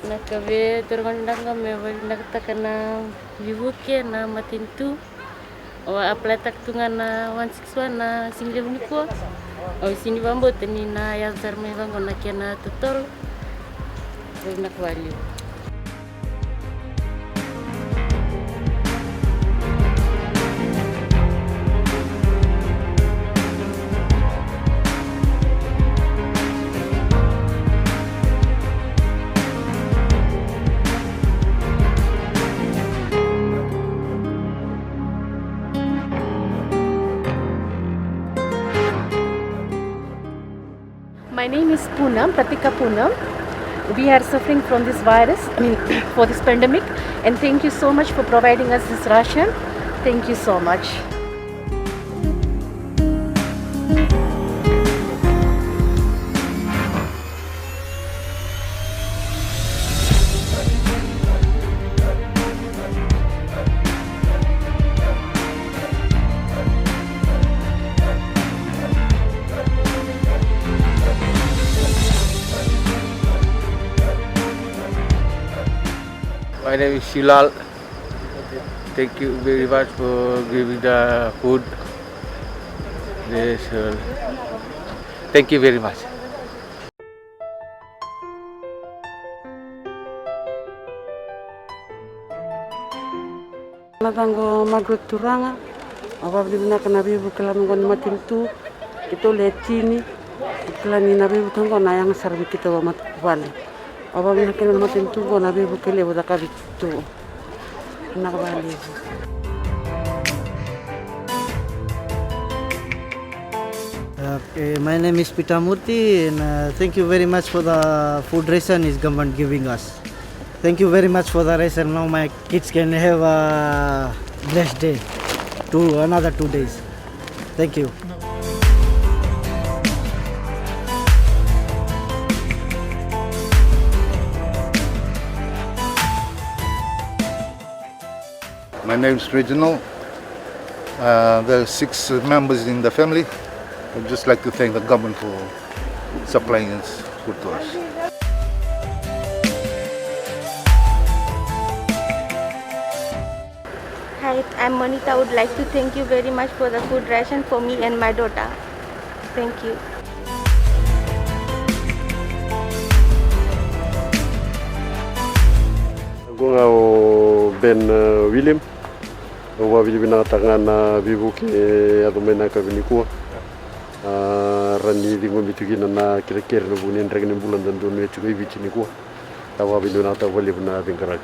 Nakabe turgandanga me nakatakana vivuke na matintu. O apply taktunga na 161 na single niko. O sini bambo tani na yazar me bango na kena tutol. Nakwali. My name is Poonam, Pratika Poonam. We are suffering from this virus, for this pandemic, and thank you so much for providing us this ration. Thank you so much. My name is Shilal. Thank you very much for giving the food. Yes, thank you very much. Natango Margaret Turanga, ababli na kana bibu kala ngoni matintu, ito letini, kala ni na bibu tango na yang sarbi kita wa matwali. Ababli na kala matintu go na bibu kele wa kabitu. Na Valelevu. My name is Pitamurti, and thank you very much for the food ration is government giving us. Thank you very much for the ration. Now my kids can have a blessed day, another 2 days. Thank you. My name is Reginald. There are 6 members in the family. I'd just like to thank the government for supplying us food to us. Hi, I'm Monita. I would like to thank you very much for the food ration for me and my daughter. Thank you. Ako Ben William. Wabili binatangana bibuki adumena kabinikua. Rani dingo mitugina na kira-kira na bunin ragin bulan dan dunia cukai bici nikua. Tawa binunata Valelevu na bingkarak.